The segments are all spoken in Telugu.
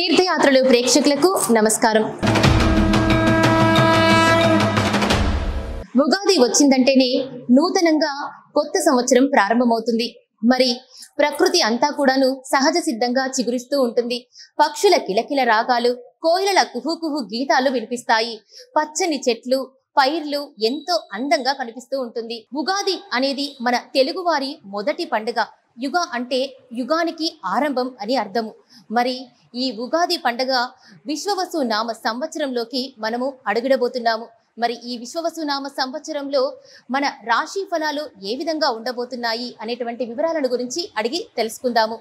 తీర్థయాత్రలు ప్రేక్షకులకు నమస్కారం. ఉగాది వచ్చిందంటేనే నూతనంగా కొత్త సంవత్సరం ప్రారంభమవుతుంది. మరి ప్రకృతి అంతా కూడాను సహజ సిద్ధంగా చిగురిస్తూ ఉంటుంది. పక్షుల కిలకిల రాగాలు, కోయిలల కుహుకుహు గీతాలు వినిపిస్తాయి. పచ్చని చెట్లు, పైర్లు ఎంతో అందంగా కనిపిస్తూ ఉంటుంది. ఉగాది అనేది మన తెలుగువారి మొదటి పండుగ. యుగ అంటే యుగానికి ఆరంభం అని అర్థము. మరి ఈ ఉగాది పండుగ విశ్వవసు నామ సంవత్సరంలోకి మనము అడుగుడబోతున్నాము. మరి ఈ విశ్వవసు నామ సంవత్సరంలో మన రాశి ఫలాలు ఏ విధంగా ఉండబోతున్నాయి అనేటువంటి వివరాలను గురించి అడిగి తెలుసుకుందాము.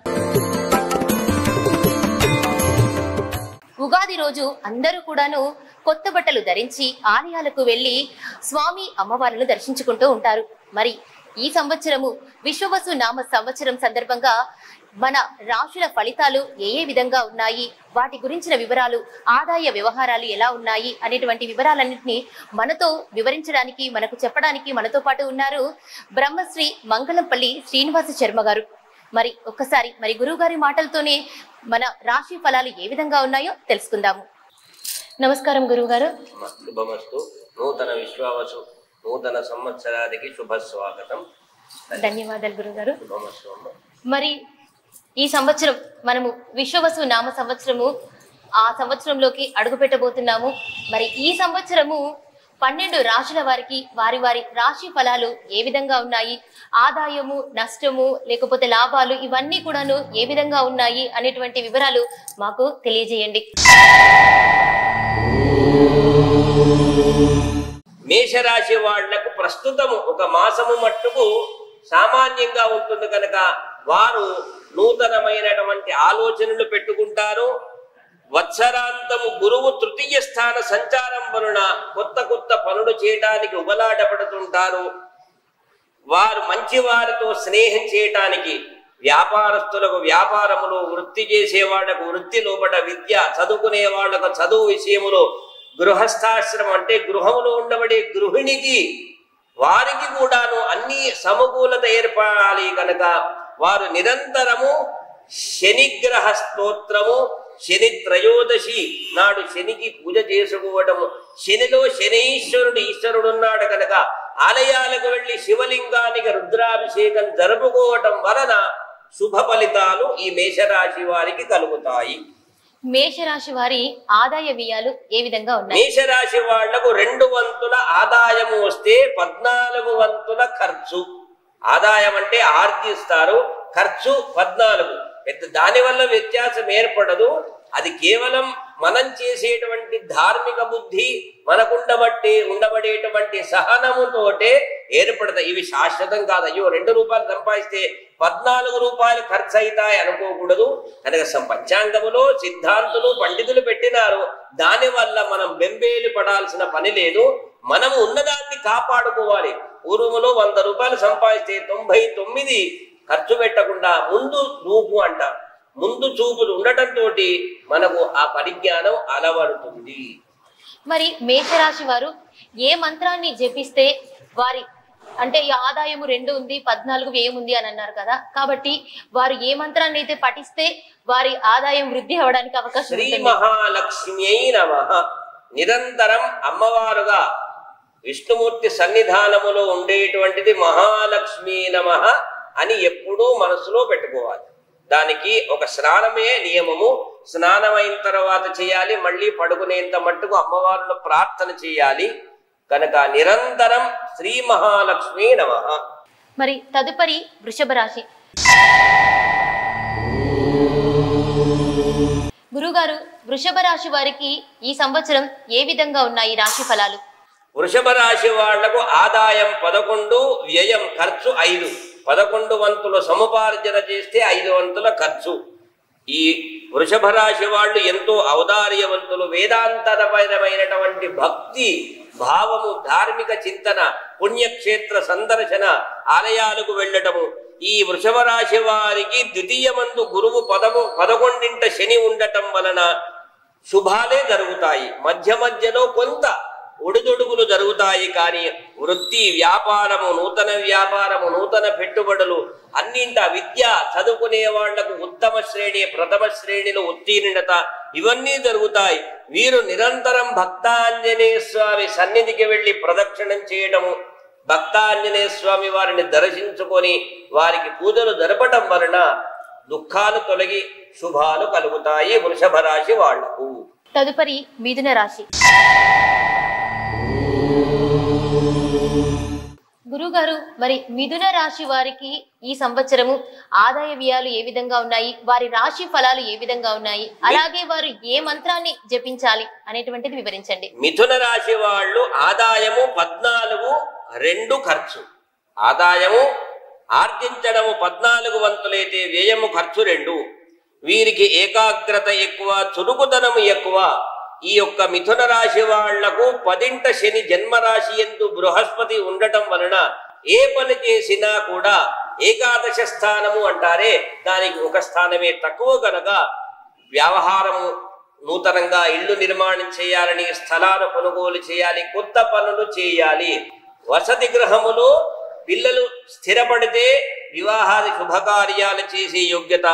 ఉగాది రోజు అందరూ కూడాను కొత్త బట్టలు ధరించి ఆలయాలకు వెళ్లి స్వామి అమ్మవార్లను దర్శించుకుంటూ ఉంటారు. మరి ఈ సంవత్సరము విశ్వవసు నామ సంవత్సరం సందర్భంగా మన రాశుల ఫలితాలు ఏ విధంగా ఉన్నాయి, వాటి గురించిన వివరాలు, ఆదాయ వ్యవహారాలు ఎలా ఉన్నాయి అనేటువంటి వివరాలన్నింటినీ మనతో వివరించడానికి, మనకు చెప్పడానికి మనతో పాటు ఉన్నారు బ్రహ్మశ్రీ మంగళంపల్లి శ్రీనివాస శర్మ గారు. మరి ఒక్కసారి గురువు గారి మాటలతోనే మన రాశి ఫలాలు ఏ విధంగా ఉన్నాయో తెలుసుకుందాము. నమస్కారం గురువు గారు. నూతన విశ్వావసు నూతన సంవత్సరానికి శుభ స్వాగతం. ధన్యవాదాలు గురుగారు. మరి ఈ సంవత్సరం మనము విశ్వవసు నామ సంవత్సరము ఆ సంవత్సరంలోకి అడుగు పెట్టబోతున్నాము. మరి ఈ సంవత్సరము 12 రాశుల వారికి వారి వారి రాశి ఫలాలు ఏ విధంగా ఉన్నాయి, ఆదాయము, నష్టము, లేకపోతే లాభాలు ఇవన్నీ కూడాను ఏ విధంగా ఉన్నాయి అనేటువంటి వివరాలు మాకు తెలియజేయండి. మేషరాశి వాళ్లకు ప్రస్తుతము ఒక మాసము మట్టుకు సామాన్యంగా ఉంటుంది కనుక వారు నూతనమైనటువంటి ఆలోచనలు పెట్టుకుంటారు. వత్సరాంతము గురువు తృతీయ స్థాన సంచారం వలన కొత్త పనులు చేయడానికి ఉబలాటపడుతుంటారు. వారు మంచి వారితో స్నేహం చేయటానికి, వ్యాపారస్తులకు వ్యాపారములో, వృత్తి చేసే వాళ్లకు వృత్తి లోపల విద్య, చదువుకునే వాళ్లకు చదువు విషయములో, గృహస్థాశ్రమం అంటే గృహములో ఉండబడే గృహిణికి వారికి కూడాను అన్ని సమకూలత ఏర్పడాలి కనుక వారు నిరంతరము శనిగ్రహ స్తోత్రము, శని త్రయోదశి నాడు శనికి పూజ చేసుకోవటము, శనిలో శనీశ్వరుడు ఈశ్వరుడున్నాడు కనుక ఆలయాలకు వెళ్లి శివలింగానికి రుద్రాభిషేకం జరుపుకోవటం వలన శుభ ఫలితాలు ఈ మేషరాశి వారికి కలుగుతాయి. మేషరాశి వారి ఆదాయ వ్యయాలు ఏ విధంగా ఉన్నాయి? మేషరాశి వాళ్లకు 2 వంతుల ఆదాయము వస్తే 14 వంతుల ఖర్చు. ఆదాయం అంటే ఆర్జిస్తారు, ఖర్చు 14. పెద్ద దానివల్ల వ్యత్యాసం ఏర్పడదు. అది కేవలం మనం చేసేటువంటి ధార్మిక బుద్ధి, ఉండబడేటువంటి సహనముతోటే ఏర్పడతాయి. ఇవి శాశ్వతం కాదు. అయ్యో 2 రూపాయలు సంపాదిస్తే 14 రూపాయలు ఖర్చు అవుతాయి అనుకోకూడదు. కనుక పంచాంగములో సిద్ధాంతులు, పండితులు పెట్టినారు. దానివల్ల మనం బెంబేలు పడాల్సిన పని లేదు. మనము ఉన్నదాన్ని కాపాడుకోవాలి. పూర్వములో 100 రూపాయలు సంపాదిస్తే 99 ఖర్చు పెట్టకుండా ముందు చూపు అంటారు. ముందు చూపులు ఉండటంతో మనకు ఆ పరిజ్ఞానం అలవడుతుంది. మరి మేషరాశి వారు ఏ మంత్రాన్ని జపిస్తే వారి అంటే ఆదాయము 2 ఉంది, 14 వ్యయం ఉంది అని అన్నారు కదా, కాబట్టి వారు ఏ మంత్రాన్ని అయితే పఠిస్తే వారి ఆదాయం వృద్ధి అవడానికి అవకాశం? శ్రీ మహాలక్ష్మి నమః. నిరంతరం అమ్మవారుగా విష్ణుమూర్తి సన్నిధానములో ఉండేటువంటిది మహాలక్ష్మి నమః అని ఎప్పుడూ మనసులో పెట్టుకోవాలి. దానికి ఒక స్నానమే నియమము. స్నానమైన తర్వాత చేయాలి. మళ్ళీ పడుకునేంత మట్టుకు అమ్మవారును ప్రార్థన చేయాలి. కనుక నిరంతరం శ్రీ మహాలక్ష్మి నమః. మరి తదుపరి వృషభ రాశి. గురుగారు, వృషభ రాశి వారికి ఈ సంవత్సరం ఏ విధంగా ఉన్నాయి రాశి ఫలాలు? వృషభ రాశి వాళ్లకు ఆదాయం 11, వ్యయం ఖర్చు 5. 11 వంతులు సముపార్జన చేస్తే 5 వంతుల ఖర్చు. ఈ వృషభ రాశి వాళ్ళు ఎంతో ఔదార్యవంతులు. వేదాంతరమైనటువంటి భక్తి భావము, ధార్మిక చింతన, పుణ్యక్షేత్ర సందర్శన, ఆలయాలకు వెళ్ళటము. ఈ వృషభ రాశి వారికి ద్వితీయమందు గురువు 11ంట శని ఉండటం వలన శుభాలే జరుగుతాయి. మధ్యలో కొంత ఒడిదొడుగులు జరుగుతాయి, కానీ వృత్తి, వ్యాపారము, నూతన వ్యాపారము, నూతన పెట్టుబడులు అన్నింట విద్య చదువుకునే వాళ్లకు ఉత్తమ శ్రేణి, ప్రథమ శ్రేణిలో ఉత్తీర్ణత ఇవన్నీ జరుగుతాయి. వీరు నిరంతరం భక్తాంజనేయ స్వామి సన్నిధికి వెళ్లి ప్రదక్షిణం చేయడము, భక్తాంజనేయ స్వామి వారిని దర్శించుకొని వారికి పూజలు జరపడం వలన దుఃఖాలు తొలగి శుభాలు కలుగుతాయి వృషభ రాశి వాళ్లకు. తదుపరి మిథున రాశి. గురుగారు, మరి మిథున రాశి వారికి ఈ సంవత్సరము ఆదాయ వ్యయాలు ఏ విధంగా ఉన్నాయి, వారి రాశి ఫలాలు ఏ విధంగా ఉన్నాయి, అలాగే వారు ఏ మంత్రాన్ని జపించాలి అనేటువంటిది వివరించండి. మిథున రాశి వాళ్ళు ఆదాయము 14, 2 ఖర్చు. ఆదాయము ఆర్జించడము 14 వంతులైతే వ్యయము ఖర్చు 2. వీరికి ఏకాగ్రత ఎక్కువ, చురుకుదనము ఎక్కువ. ఈ యొక్క మిథున రాశి వాళ్లకు 10ంట శని జన్మరాశి యందు బృహస్పతి ఉండటం వలన ఏ పని చేసినా కూడా ఏకాదశ స్థానము అంటారే, దానికి ఒక స్థానమే తక్కువ కనుక వ్యవహారము నూతనంగా ఇల్లు నిర్మాణం చేయాలని, స్థలాలు కొనుగోలు చేయాలి, కొత్త పనులు చేయాలి. వసతి గృహములో పిల్లలు స్థిరపడితే వివాహాది శుభకార్యాలు చేసే యోగ్యత,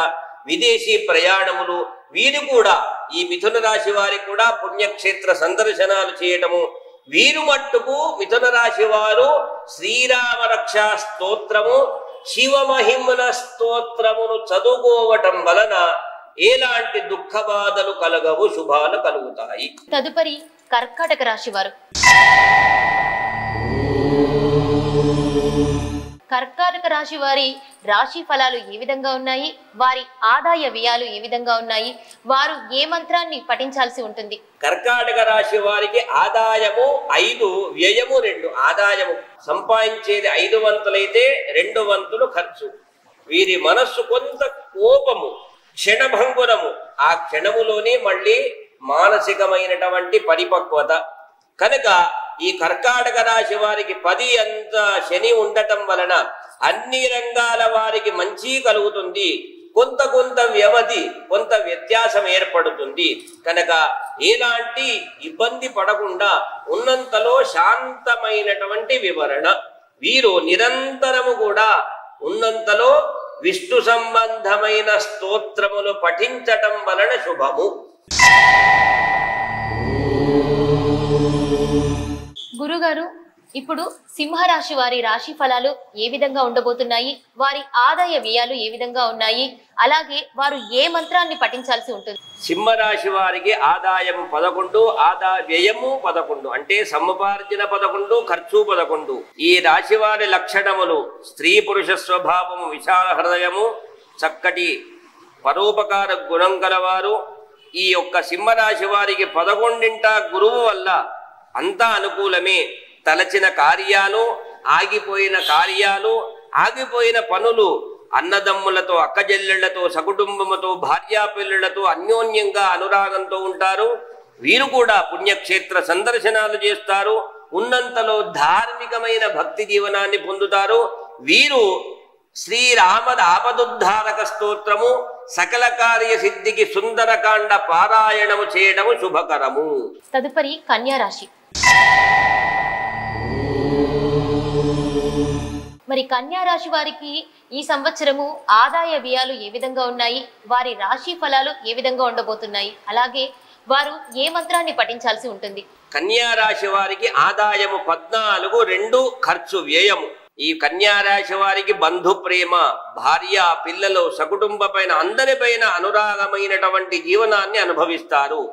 విదేశీ ప్రయాణములు. వీరు కూడా ఈ మిథున రాశి వారికి కూడా పుణ్యక్షేత్ర సందర్శనాలు చేయటము. వీరు మట్టుకు మిథున రాశి వారు శ్రీరామ రక్షా స్తోత్రము, శివమహిమన స్తోత్రమును చదువుకోవటం వలన ఎలాంటి దుఃఖ బాధలు కలగవు, శుభాలు కలుగుతాయి. తదుపరి కర్కాటక రాశి వారు. కర్కాటక రాశి వారి రాశి ఫలాలు ఏ విధంగా ఉన్నాయి, వారి ఆదాయ వ్యయాలు ఏ విధంగా ఉన్నాయి, వారు ఏ మంత్రాన్ని పఠించాల్సి ఉంటుంది? కర్కాటక రాశి వారికి ఆదాయము 5, వ్యయము 2. ఆదాయము సంపాదించేది 5 వంతులైతే 2 వంతులు ఖర్చు. వీరి మనస్సు కొంత కోపము, క్షణభంగురము. ఆ క్షణములోనే మళ్ళీ మానసికమైనటువంటి పరిపక్వత. కనుక ఈ కర్కాటక రాశి వారికి 10 అంత శని ఉండటం వలన అన్ని రంగాల వారికి మంచి కలుగుతుంది. కొంత వ్యవధి, కొంత వ్యత్యాసం ఏర్పడుతుంది. కనుక ఎలాంటి ఇబ్బంది పడకుండా ఉన్నంతలో శాంతమైనటువంటి వివరణ. వీరు నిరంతరము కూడా ఉన్నంతలో విష్ణు సంబంధమైన స్తోత్రములు పఠించటం వలన శుభము. గురుగారు, ఇప్పుడు సింహరాశి వారి రాశి ఫలాలు ఏ విధంగా ఉండబోతున్నాయి, వారి ఆదాయ వ్యయాలు ఏ విధంగా ఉన్నాయి, అలాగే వారు ఏ మంత్రాన్ని పఠించాల్సి ఉంటుంది? సింహరాశి వారికి ఆదాయం 11, వ్యయము 11. అంటే సముపార్జన 11, ఖర్చు 11. ఈ రాశి వారి లక్షణములు స్త్రీ పురుష స్వభావము, విశాల హృదయము, చక్కటి పరోపకార గుణం గలవారు. ఈ యొక్క సింహరాశి వారికి 11ంట గురువు వల్ల అంతా అనుకూలమే. తలచిన కార్యాలు, ఆగిపోయిన కార్యాలు, ఆగిపోయిన పనులు అన్నదమ్ములతో, అక్కజెల్లెళ్లతో, సకుటుంబముతో, భార్యాపిల్లలతో అన్యోన్యంగా అనురాగంతో ఉంటారు. వీరు కూడా పుణ్యక్షేత్ర సందర్శనాలు చేస్తారు. ఉన్నంతలో ధార్మికమైన భక్తి జీవనాన్ని పొందుతారు. వీరు శ్రీరామద ఆపదుద్ధారక స్తోత్రము, సకల కార్య సిద్ధికి సుందరకాండ పారాయణము చేయడము శుభకరము. తదుపరి కన్యా రాశి. మరి కన్యా రాశి వారికి ఈ సంవత్సరము ఆదాయ వ్యయాలు ఏ విధంగా ఉన్నాయి, వారి రాశి ఫలాలు ఏ విధంగా ఉండబోతున్నాయి, అలాగే వారు ఏ మంత్రాన్ని పఠించాల్సి ఉంటుంది? కన్యా రాశి వారికి ఆదాయము 14, 2 ఖర్చు, వ్యయము. ఈ కన్యా రాశి వారికి బంధు ప్రేమ, భార్య, పిల్లలు, సకుటుంబ పైన అందరిపైన అనురాగమైనటువంటి జీవనాన్ని అనుభవిస్తారు.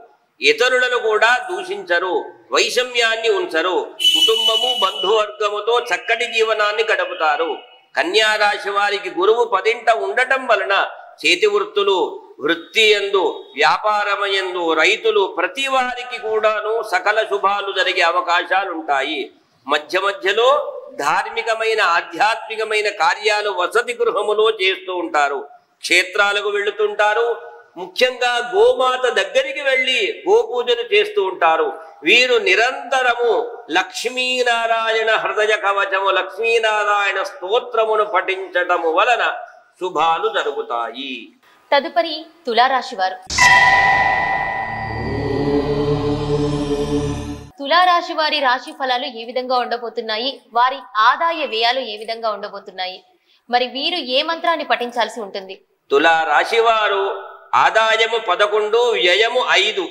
ఇతరులను కూడా దూషించరు, వైషమ్యాన్ని ఉంచరు. కుటుంబము, బంధువర్గముతో చక్కటి జీవనాన్ని గడుపుతారు. కన్యా రాశి వారికి గురువు 10ంట ఉండటం వలన చేతి వృత్తులు, వృత్తి యందు, వ్యాపారమయందు, రైతులు ప్రతి వారికి కూడాను సకల శుభాలు జరిగే అవకాశాలుంటాయి. మధ్యలో ధార్మికమైన, ఆధ్యాత్మికమైన కార్యాలు వసతి గృహములో చేస్తూ ఉంటారు. క్షేత్రాలకు వెళుతుంటారు. ముఖ్యంగా గోమాత దగ్గరికి వెళ్ళి గోపూజను చేస్తూ ఉంటారు. వీరు నిరంతరము లక్ష్మీనారాయణ హృదయ కవచము, లక్ష్మీనారాయణ స్తోత్రమును పఠించటము వలన శుభాలు జరుగుతాయి. తదుపరి తులారాశి వారు. తులారాశి వారి రాశి ఫలాలు ఏ విధంగా ఉండబోతున్నాయి, వారి ఆదాయ వ్యయాలు ఏ విధంగా ఉండబోతున్నాయి, మరి వీరు ఏ మంత్రాన్ని పఠించాల్సి ఉంటుంది? తులా రాశి వారు ఆదాయము 11, వ్యయము 5.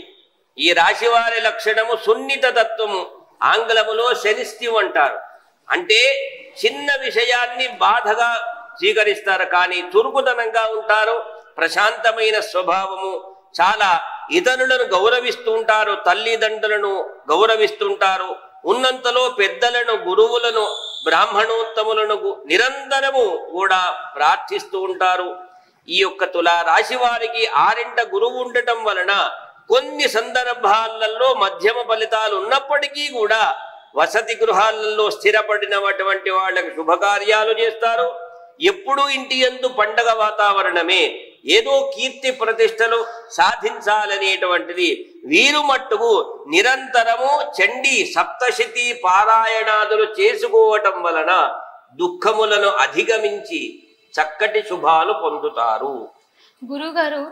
ఈ రాశి వారి లక్షణము సున్నిత తత్వము, ఆంగ్లములో సెన్సిటివ్ అంటారు. అంటే చిన్న విషయాన్ని బాధగా స్వీకరిస్తారు, కానీ చురుకుదనంగా ఉంటారు. ప్రశాంతమైన స్వభావము, చాలా ఇతరులను గౌరవిస్తూ ఉంటారు, తల్లిదండ్రులను గౌరవిస్తుంటారు. ఉన్నంతలో పెద్దలను, గురువులను, బ్రాహ్మణోత్తములను నిరంతరము కూడా ప్రార్థిస్తూ ఉంటారు. ఈ యొక్క తులా రాశి వారికి 6 గురువు ఉండటం వలన కొన్ని సందర్భాలలో మధ్యమ ఫలితాలు ఉన్నప్పటికీ కూడా వసతి గృహాలలో స్థిరపడినటువంటి వాళ్ళకి శుభకార్యాలు చేస్తారు. ఎప్పుడూ ఇంటి యందు పండగ వాతావరణమే, ఏదో కీర్తి ప్రతిష్టలు సాధించాలనేటువంటిది. వీరు మట్టుకు నిరంతరము చండీ సప్తశతి పారాయణాదులు చేసుకోవటం వలన దుఃఖములను అధిగమించి చక్కటి శుభాలు పొందుతారు. గురుగారు,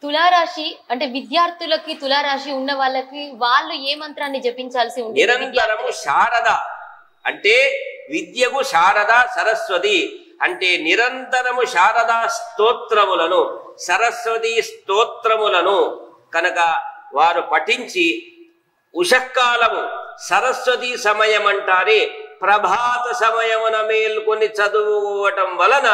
తులారాశి అంటే విద్యార్థులకి, తులారాశి ఉన్న వాళ్ళకి వాళ్ళు ఏ మంత్రాన్ని జపించాల్సి ఉంటుంది? నిరంతరము శారద అంటే విద్యకు శారద, సరస్వతి అంటే నిరంతరము శారదా స్తోత్రములను, సరస్వతి స్తోత్రములను కనుక వారు పఠించి ఉషకాలము సరస్వతి సమయం అంటారే, ప్రభాత సమయమున మేల్కొని చదువుకోవటం వలన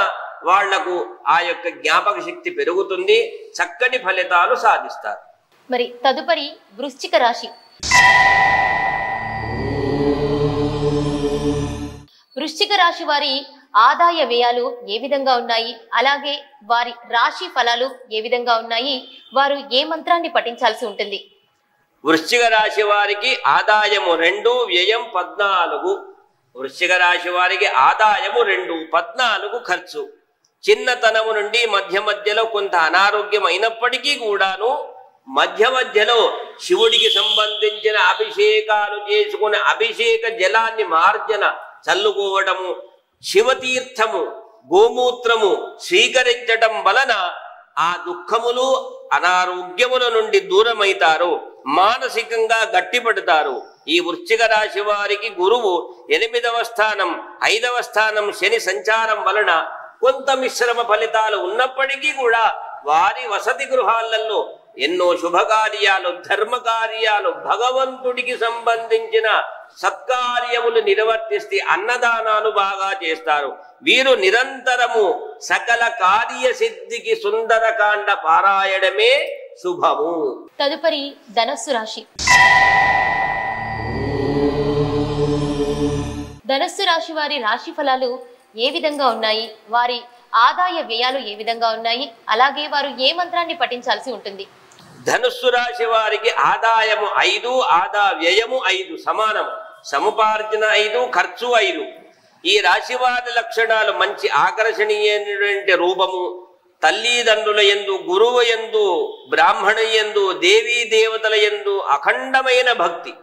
వాళ్లకు ఆ యొక్క జ్ఞాపక శక్తి పెరుగుతుంది, చక్కటి ఫలితాలు సాధిస్తారు. మరి తదుపరి వృశ్చిక రాశి. వృశ్చిక రాశి వారి ఆదాయ వ్యయాలు ఏ విధంగా ఉన్నాయి, అలాగే వారి రాశి ఫలాలు ఏ విధంగా ఉన్నాయి, వారు ఏ మంత్రాన్ని పఠించాల్సి ఉంటుంది? వృశ్చిక రాశి వారికి ఆదాయము 2, వ్యయం 14. వృశ్చిక రాశి వారికి ఆదాయము 2, 14 ఖర్చు. చిన్నతనము నుండి మధ్య మధ్యలో కొంత అనారోగ్యం అయినప్పటికీ కూడాను మధ్య మధ్యలో శివుడికి సంబంధించిన అభిషేకాలు చేసుకుని అభిషేక జలాన్ని మార్జన చల్లుకోవడము, శివతీర్థము, గోమూత్రము స్వీకరించటం వలన ఆ దుఃఖములు, అనారోగ్యముల నుండి దూరమైతారు, మానసికంగా గట్టిపడతారు. ఈ వృశ్చిక రాశి వారికి గురువు 8వ స్థానం, 5వ స్థానం శని సంచారం వలన కొంత మిశ్రమ ఫలితాలు ఉన్నప్పటికీ కూడా వారి వసతి గృహాలలో ఎన్నో శుభకార్యాలు, ధర్మకార్యాలు, భగవంతుడికి సంబంధించిన సత్కార్యములు నిర్వర్తిస్తే అన్నదానాలు బాగా చేస్తారు. వీరు నిరంతరము సకల కార్యసిద్ధికి సుందరకాండ పారాయణమే శుభము. తదుపరి ధనస్సు రాశి. ధనస్సు రాశి వారి రాశి ఫలాలు ఏ విధంగా ఉన్నాయి, వారి ఆదాయ వ్యయాలు ఏ విధంగా ఉన్నాయి, అలాగే వారు ఏ మంత్రాన్ని పఠించాల్సి ఉంటుంది? ధనుస్సు రాశి వారికి ఆదాయము 5, వ్యయము 5 సమానం. సముపార్జన 5, ఖర్చు 5. ఈ రాశి వారి లక్షణాలు మంచి ఆకర్షణీయమైనటువంటి రూపము, తల్లిదండ్రుల యందు, గురువు యందు, బ్రాహ్మణ యందు, దేవీ దేవతల యందు అఖండమైన భక్తి.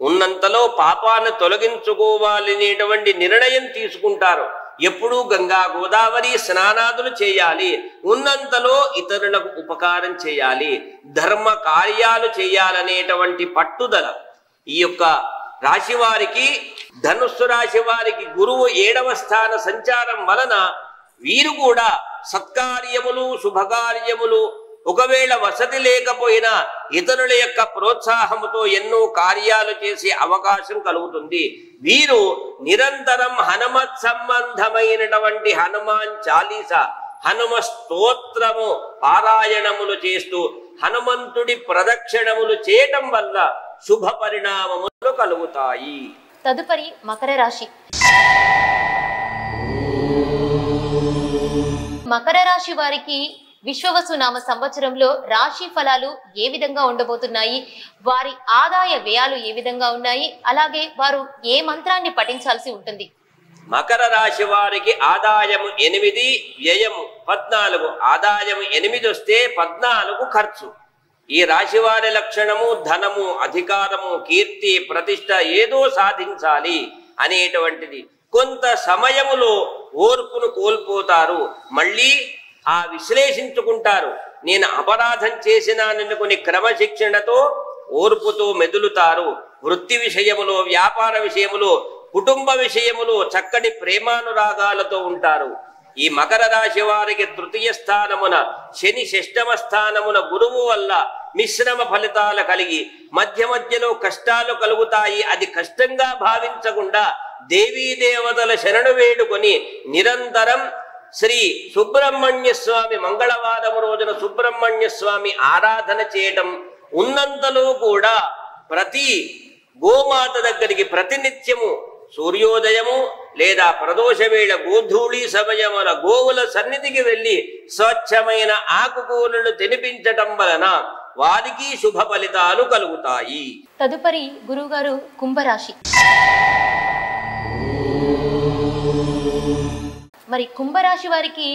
ఉన్నంతలో పాపాన్ని తొలగించుకోవాలనేటువంటి నిర్ణయం తీసుకుంటారు. ఎప్పుడూ గంగా గోదావరి స్నానాదులు చేయాలి, ఉన్నంతలో ఇతరులకు ఉపకారం చేయాలి, ధర్మ కార్యాలు చేయాలనేటువంటి పట్టుదల ఈ యొక్క రాశి వారికి. ధనుస్సు రాశి వారికి గురువు 7వ స్థాన సంచారం వలన వీరు కూడా సత్కార్యములు, శుభకార్యములు, ఒకవేళ వసతి లేకపోయినా ఇతరుల యొక్క ప్రోత్సాహముతో ఎన్నో కార్యాలు చేసే అవకాశం కలుగుతుంది. వీరు నిరంతరం హనుమత్ సంబంధమైనటువంటి హనుమాన్ చాలీసా, హనుమ స్తోత్రము పారాయణములు చేస్తూ హనుమంతుడి ప్రదక్షిణములు చేయటం వల్ల శుభ పరిణామములు కలుగుతాయి. తదుపరి మకర రాశి. మకర రాశి వారికి విశ్వవసు నామ సంవత్సరంలో రాశి ఫలాలు ఏ విధంగా ఉండబోతున్నాయి, వారి ఆదాయ వ్యయాలు ఏ విధంగా ఉన్నాయి, అలాగే వారు ఏ మంత్రాన్ని పఠించాల్సి ఉంటుంది? మకర రాశి వారికి ఆదాయము 8, వ్యయము 14. ఆదాయము 8 వస్తే 14 ఖర్చు. ఈ రాశి వారి లక్షణము ధనము, అధికారము, కీర్తి, ప్రతిష్ట ఏదో సాధించాలి అనేటువంటిది. కొంత సమయములో ఓర్పును కోల్పోతారు, మళ్ళీ విశ్లేషించుకుంటారు. నేను అపరాధం చేసినాననుకుని క్రమశిక్షణతో ఓర్పుతో మెదులుతారు. వృత్తి విషయములో, వ్యాపార విషయములో, కుటుంబ విషయములో చక్కటి ప్రేమానురాగాలతో ఉంటారు. ఈ మకర రాశి వారికి తృతీయ స్థానమున శని, షష్టమ స్థానమున గురువు వల్ల మిశ్రమ ఫలితాలు కలిగి మధ్య మధ్యలో కష్టాలు కలుగుతాయి. అది కష్టంగా భావించకుండా దేవీ దేవతల శరణు వేడుకొని నిరంతరం శ్రీ సుబ్రహ్మణ్య స్వామి మంగళవారం రోజున సుబ్రహ్మణ్య స్వామి ఆరాధన చేయటం, ఉన్నంతలో కూడా ప్రతి గోమాత దగ్గరికి ప్రతినిత్యము సూర్యోదయము లేదా ప్రదోష వేళ గోధూళి సమయమున గోవుల సన్నిధికి వెళ్ళి స్వచ్ఛమైన ఆకుకూరలు తినిపించటం వలన వారికి శుభ ఫలితాలు కలుగుతాయి. తదుపరి గురువుగారు కుంభరాశి. మరి కుంభరాశి వారికి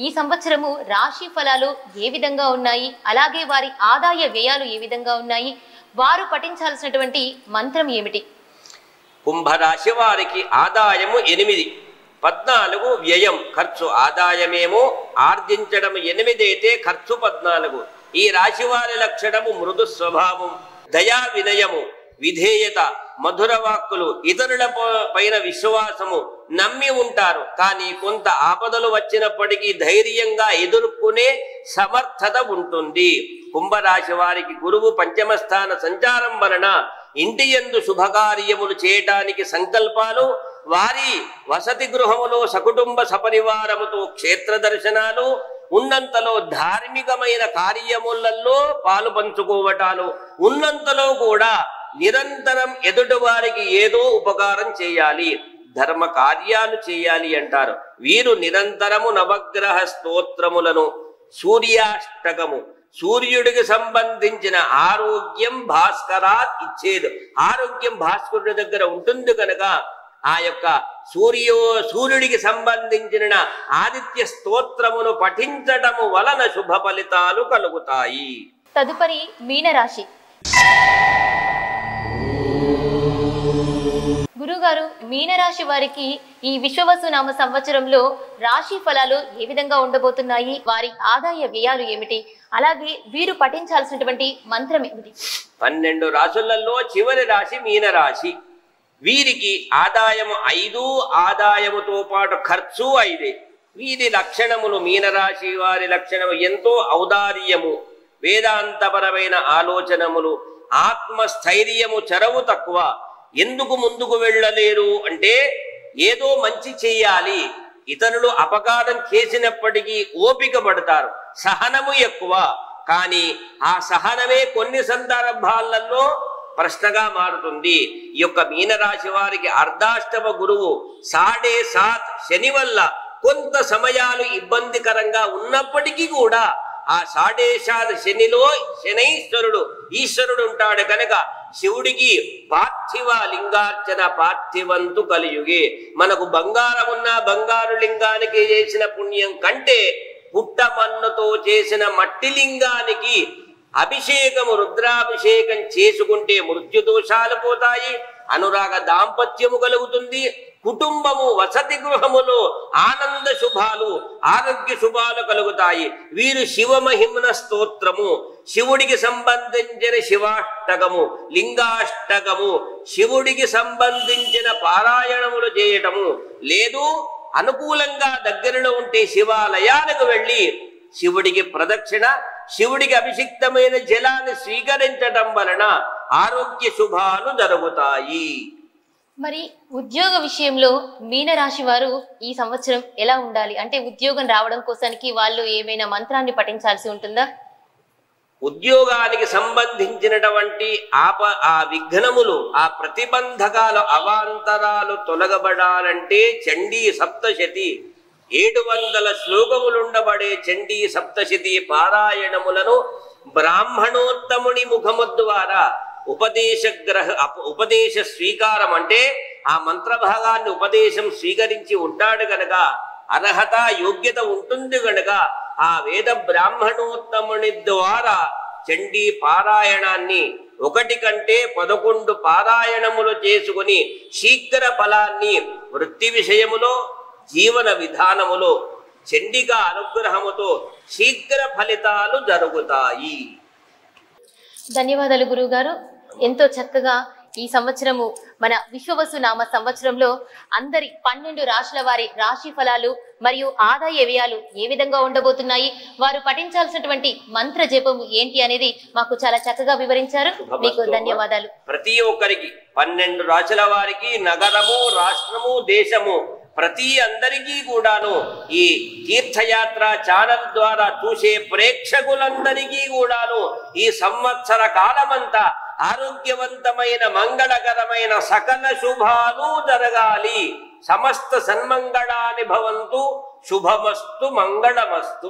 ఈ సంవత్సరము రాశి ఫలాలు ఏ విధంగా ఉన్నాయి, అలాగే వారి ఆదాయ వ్యయాలు ఏ విధంగా ఉన్నాయి, వారు పఠించాల్సినటువంటి మంత్రం ఏమిటి? కుంభరాశి వారికి ఆదాయము 8, 14 వ్యయం, ఖర్చు. ఆదాయమేమో ఆర్జించడం 8 అయితే ఖర్చు 14. ఈ రాశి వారి లక్షణము మృదు స్వభావం, దయా వినయము, విధేయత, మధుర వాక్కులు, ఇతరుల పైన విశ్వాసము, నమ్మి ఉంటారు. కానీ కొంత ఆపదలు వచ్చినప్పటికీ ధైర్యంగా ఎదుర్కొనే సమర్థత ఉంటుంది. కుంభరాశి వారికి గురువు పంచమ స్థాన సంచారం వలన ఇంటి యందు శుభకార్యములు చేయటానికి సంకల్పాలు, వారి వసతి గృహములో సకుటుంబ సపరివారముతో క్షేత్ర దర్శనాలు, ఉన్నంతలో ధార్మికమైన కార్యములలో పాలు పంచుకోవటాలు, ఉన్నంతలో కూడా నిరంతరం ఎదుటి వారికి ఏదో ఉపకారం చేయాలి, ధర్మ కార్యాలు చేయాలి అంటారు. వీరు నిరంతరము నవగ్రహ స్తోత్రములను, సూర్యాష్టకము, సూర్యుడికి సంబంధించిన ఆరోగ్యం భాస్కరాత్ ఇచ్చేది, ఆరోగ్యం భాస్కరుడి దగ్గర ఉంటుంది కనుక ఆ యొక్క సూర్యుడికి సంబంధించిన ఆదిత్య స్తోత్రమును పఠించటము వలన శుభ ఫలితాలు కలుగుతాయి. తదుపరి మీనరాశి. గురుగారు, మీనరాశి వారికి ఈ విశ్వవసునామ సంవత్సరంలో రాశి ఫలాలు ఏ విధంగా ఉండబోతున్నాయి, వారి ఆదాయ వ్యయాలు ఏమిటి, అలాగే వీరు పఠించాల్సినటువంటి మంత్రం ఏమిటి? 12 రాశులలో చివరి రాశి మీనరాశి. వీరికి ఆదాయము 5, ఆదాయముతో పాటు ఖర్చు 5. వీరి లక్షణములు, మీనరాశి వారి లక్షణము ఎంతో ఔదార్యము, వేదాంతపరమైన ఆలోచనములు, ఆత్మస్థైర్యము, చరవు తక్కువ. ఎందుకు ముందుకు వెళ్ళలేరు అంటే ఏదో మంచి చెయ్యాలి, ఇతరులు అపకారం చేసినప్పటికీ ఓపిక పడతారు, సహనము ఎక్కువ. కానీ ఆ సహనమే కొన్ని సందర్భాలలో ప్రశ్నగా మారుతుంది. ఈ యొక్క మీనరాశి వారికి అర్ధాష్టమ గురువు 7.5 శని వల్ల కొంత సమయాలు ఇబ్బందికరంగా ఉన్నప్పటికీ కూడా ఆ 7.5 శనిలో శనైశ్వరుడు, ఈశ్వరుడు ఉంటాడు కనుక శివుడికి పార్థివ లింగార్చన, పార్థివంతు కలియుగే. మనకు బంగారం ఉన్న బంగారు లింగానికి చేసిన పుణ్యం కంటే పుట్టమన్నుతో చేసిన మట్టి లింగానికి అభిషేకము, రుద్రాభిషేకం చేసుకుంటే మృత్యుదోషాలు పోతాయి, అనురాగ దాంపత్యము కలుగుతుంది, కుటుంబము వసతి గృహములో ఆనంద శుభాలు, ఆరోగ్య శుభాలు కలుగుతాయి. వీరు శివమహిమ్న స్తోత్రము, శివుడికి సంబంధించిన శివాష్టకము, లింగాష్టకము, శివుడికి సంబంధించిన పారాయణములు చేయటము, లేదు అనుకూలంగా దగ్గరలో ఉంటే శివాలయాలకు వెళ్ళి శివుడికి ప్రదక్షిణ, శివుడికి అభిషిక్తమైన జలాన్ని స్వీకరించటం వలన ఆరోగ్య శుభాలు జరుగుతాయి. మరి ఉద్యోగ విషయంలో మీనరాశి వారు ఈ సంవత్సరం ఎలా ఉండాలి అంటే ఉద్యోగం రావడం కోసానికి వాళ్ళు ఏమైనా మంత్రాన్ని పఠించాల్సి ఉంటుందా? ఉద్యోగానికి సంబంధించినటువంటి ఆ విఘ్నములు, ఆ ప్రతిబంధకాలు, అవాంతరాలు తొలగబడాలంటే చండీ సప్తశతి 700 శ్లోకములుండబడే చండీ సప్తశతి పారాయణములను బ్రాహ్మణోత్తముని ముఖము ద్వారా ఉపదేశ స్వీకారం అంటే ఆ మంత్రభాగాన్ని ఉపదేశం స్వీకరించి ఉంటాడు గనక అర్హత యోగ్యత ఉంటుంది గనక ఆ వేద బ్రాహ్మణోత్తముని ద్వారా చండీ పారాయణాన్ని 1 కంటే 11 పారాయణములు చేసుకుని శీఘ్ర ఫలాన్ని వృత్తి విషయములో, జీవన విధానములో చండికా అనుగ్రహముతో శీఘ్ర ఫలితాలు జరుగుతాయి. ధన్యవాదాలు గురువు గారు. ఎంతో చక్కగా ఈ సంవత్సరము మన విశ్వవసు నామ సంవత్సరంలో అందరి 12 రాశుల వారి రాశి ఫలాలు మరియు ఆదాయ వ్యయాలు ఏ విధంగా ఉండబోతున్నాయి, వారు పఠించాల్సినటువంటి మంత్ర జపము ఏంటి అనేది మాకు చాలా చక్కగా వివరించారు. మీకు ధన్యవాదాలు. ప్రతి ఒక్కరికి 12 రాశుల వారికి నగరము, రాష్ట్రము, దేశము ప్రతి అందరికీ కూడాను ఈ తీర్థయాత్ర ఛానల్ ద్వారా చూసే ప్రేక్షకులందరికీ కూడాను ఈ సంవత్సర కాలమంతా ఆరోగ్యవంతమైన మంగళకరమైన సకల శుభాలు జరగాలి. సమస్త సన్మంగళాని భవంతు. శుభమస్తు, మంగళమస్తు.